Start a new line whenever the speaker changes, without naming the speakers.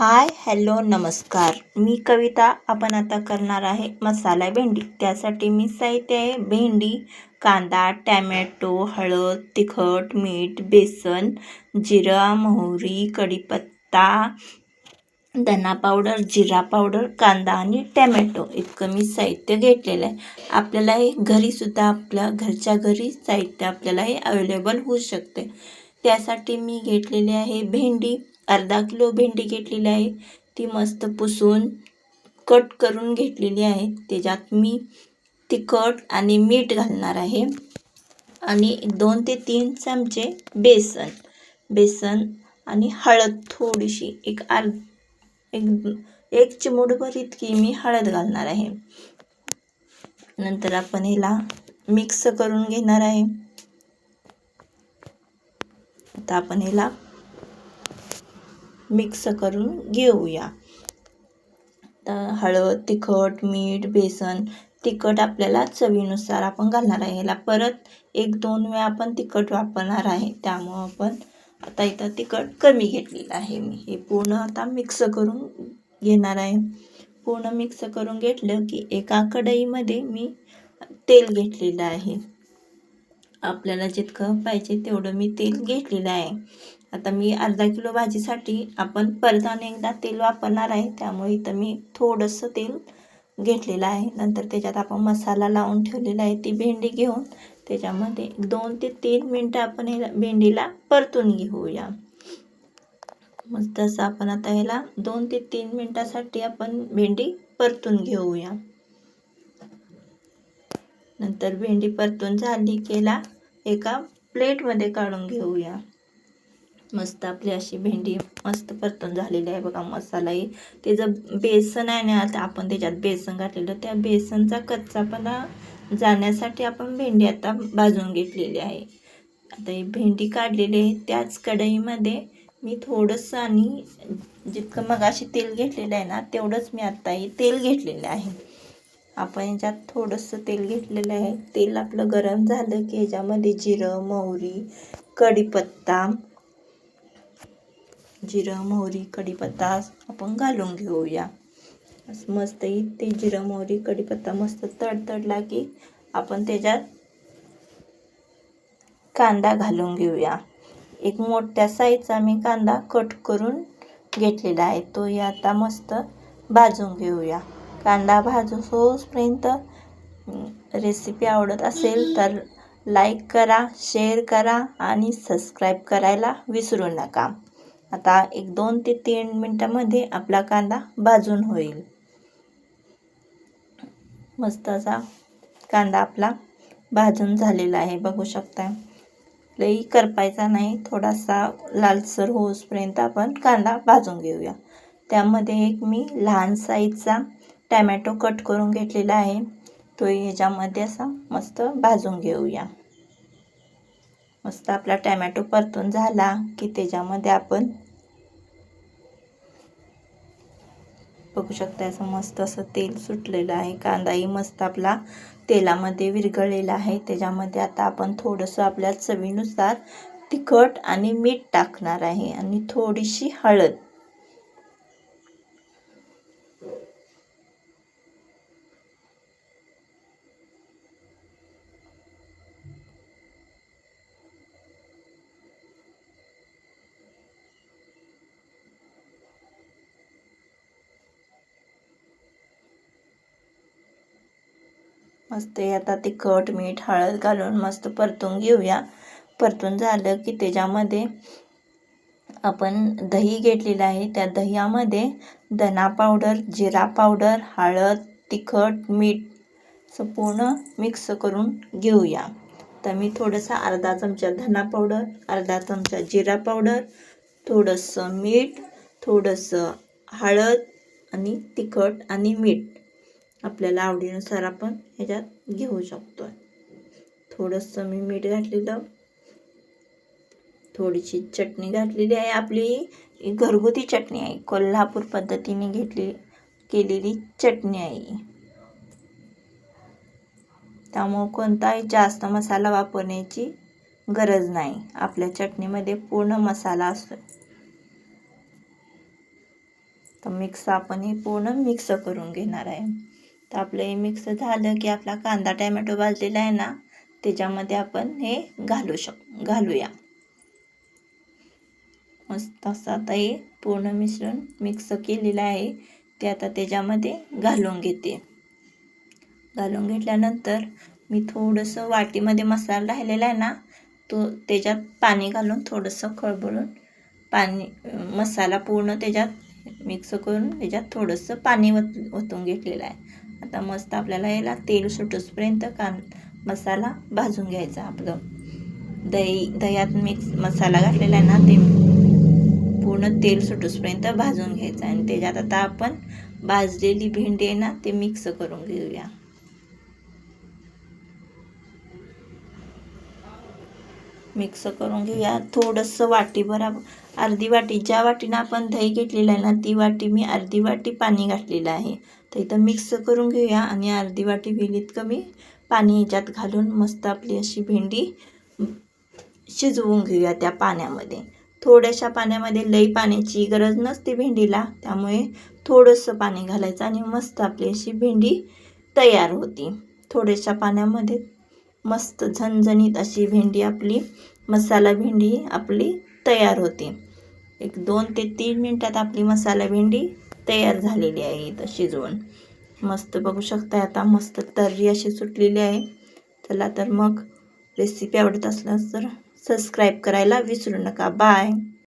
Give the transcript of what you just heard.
Hi hello नमस्कार, मी कविता. आपण आता करणार आहे मसाला भेंडी. त्यासाठी मी साहित्य आहे भेंडी, कांदा, टॅमॅटो, हळद, तिखट, मीठ, बेसन, जिरा, मोहरी, कढीपत्ता, धना पावडर, जिरा पावडर, कांदा आणि टॅमॅटो इतकं मी साहित्य घेतलेलं आहे. आपल्याला हे घरीसुद्धा आपल्या घरच्या घरी साहित्य आपल्याला हे अवेलेबल होऊ शकते. त्यासाठी मी घेतलेली आहे भेंडी. अर्धा किलो भेंडी घेतलेली आहे. ती मस्त पुसून कट करून घेतलेली आहे. त्याच्यात मी तिखट आणि मीठ घालणार आहे आणि 2 ते 3 चमचे बेसन आणि हळद थोडीशी एक चिमूटभर इतकी मी हळद घालणार आहे. नंतर आपण ह्याला मिक्स करून घेणार आहे. आता आपण ह्याला मिक्स करून घेऊया. तर हळद, तिखट, मीठ, बेसन. तिखट आपल्याला चवीनुसार आपण घालणार आहे. ह्याला परत 1-2 वेळा आपण तिखट वापरणार आहे. त्यामुळं आपण आता इथं तिखट कमी घेतलेलं आहे. मी हे पूर्ण आता मिक्स करून घेणार आहे. पूर्ण मिक्स करून घेतलं की एका कढईमध्ये मी तेल घेतलेलं आहे. आपल्याला जितकं पाहिजे तेवढं मी तेल घेतलेलं आहे. आता मी अर्धा किलो भाजीसाठी आपण परत आणि एकदा तेल वापरणार आहे. त्यामुळे इथं मी थोडंसं तेल घेतलेलं आहे. नंतर त्याच्यात आपण मसाला लावून ठेवलेला आहे. ती भेंडी घेऊन त्याच्यामध्ये 2 ते 3 मिनटं आपण ह्याला भेंडीला परतून घेऊया. मस्त असं आपण आता ह्याला 2 ते 3 मिनटासाठी आपण भेंडी परतून घेऊया. नंतर भेंडी परतून झाली की ह्याला एका प्लेटमध्ये काढून घेऊया. मस्त आपली अशी भेंडी मस्त परतून झालेली आहे बघा. मसालाही त्याचं बेसन आहे ना, आता आपण त्याच्यात बेसन घातलेलं, त्या बेसनचा कच्चापणा जाण्यासाठी आपण भेंडी आता भाजून घेतलेली आहे. आता ही भेंडी काढलेली आहे. त्याच कढईमध्ये मी थोडंसं आणि जितकं मगाशी तेल घेतलेलं आहे ना तेवढंच मी आत्ताही तेल घेतलेलं आहे. आपण ह्याच्यात थोडंसं तेल घेतलेलं आहे. तेल आपलं गरम झालं की ह्याच्यामध्ये जिरं, मोहरी, कढीपत्ता आपण घालून घेऊया. मस्त ते जिरं, मोहरी, कढीपत्ता मस्त तडतडला की आपण त्याच्यात कांदा घालून घेऊया. एक मोठ्या साईजचा मी कांदा कट करून घेतलेला आहे. तो आता मस्त भाजून घेऊया. कांदा भाजून होईपर्यंत रेसिपी आवडत असेल तर लाईक करा, शेअर करा आणि सबस्क्राईब करायला विसरू नका. आता 2 ते 3 मिनटामध्ये आपला कांदा भाजून होईल. मस्त असा कांदा आपला भाजून झालेला आहे, बघू शकता. लई करपायचा नाही, थोडासा लालसर होईपर्यंत आपण कांदा भाजून घेऊया. त्यामध्ये एक मी लहान साईजचा टॅमॅटो कट करून घेतलेला आहे. तो ह्याच्यामध्ये असा मस्त भाजून घेऊया. मस्त आपला टॅमॅटो परतून झाला की त्याच्यामध्ये आपण बघू शकता असं मस्त असं तेल सुटलेलं आहे. कांदाही मस्त आपला तेलामध्ये विरघळलेला आहे. त्याच्यामध्ये आता आपण थोडंसं आपल्या चवीनुसार तिखट आणि मीठ टाकणार आहे आणि थोडीशी हळद. मस्त आता तिखट, मीठ, हळद घालून मस्त परतून घेऊया. परतून झालं की त्याच्यामध्ये आपण दही घेतलेलं आहे. त्या दह्यामध्ये धना पावडर, जिरा पावडर, हळद, तिखट, मीठ संपूर्ण मिक्स करून घेऊया. तर मी थोडंसं अर्धा चमचा धना पावडर, अर्धा चमचा जिरा पावडर, थोडंसं मीठ, थोडंसं हळद आणि तिखट आणि मीठ आपल्याला आवडीनुसार आपण ह्याच्यात घेऊ शकतो. थोडंसं मी मीठ घातलेलं, थोडीशी चटणी घातलेली आहे. आपली घरगुती चटणी आहे, कोल्हापूर पद्धतीने केलेली चटणी आहे. त्यामुळे कोणताही जास्त मसाला वापरण्याची गरज नाही. आपल्या चटणीमध्ये पूर्ण मसाला असतो. तर मिक्स आपण हे पूर्ण मिक्स करून घेणार आहे. तर आपलं हे मिक्स झालं की आपला कांदा टॅमॅटो भाजलेला आहे ना, त्याच्यामध्ये आपण हे घालूया. मस्त असं आता हे पूर्ण मिश्रण मिक्स केलेलं आहे ते आता त्याच्यामध्ये घालून घेते. घालून घेतल्यानंतर मी थोडंसं वाटीमध्ये मसाला राहिलेला आहे ना, तो त्याच्यात पाणी घालून थोडंसं खळबळून मसाला पूर्ण त्याच्यात मिक्स करून त्याच्यात थोडंसं पाणी ओतून घेतलेलं आहे. आता मस्त आपल्याला याला तेल सुटूसपर्यंत मसाला भाजून घ्यायचा. आपलं दह्यात मसाला घातलेला आहे ना, ते पूर्ण तेल सुटूसपर्यंत भाजून घ्यायचं आणि त्याच्यात आता आपण भाजलेली भेंडी आहे ना, ते मिक्स करून घेऊया. मिक्स करून घेऊया. थोडंसं वाटीभर अर्धी वाटी, ज्या वाटीनं आपण दही घेतलेलं आहे ना, ती वाटी मी अर्धी वाटी पाणी घातलेलं आहे. तर इथं मिक्स करून घेऊया आणि अर्धी वाटी विलीत कमी पाणी ह्याच्यात घालून मस्त आपली अशी भेंडी शिजवून घेऊया त्या पाण्यामध्ये. थोड्याशा पाण्यामध्ये लई पाण्याची गरज नसते भेंडीला, त्यामुळे थोडंसं पाणी घालायचं आणि मस्त आपली अशी भेंडी तयार होती. थोड्याशा पाण्यामध्ये मस्त झणझणीत अशी भेंडी आपली मसाला भेंडी आपली तयार होते. 2 ते 3 मिनटात आपली मसाला भेंडी तयार झालेली आहे इथं शिजवून. मस्त बघू शकता आता मस्त तर्री अशी सुटलेली आहे. चला तर मग रेसिपी आवडत असल्यास तर सबस्क्राईब करायला विसरू नका. बाय.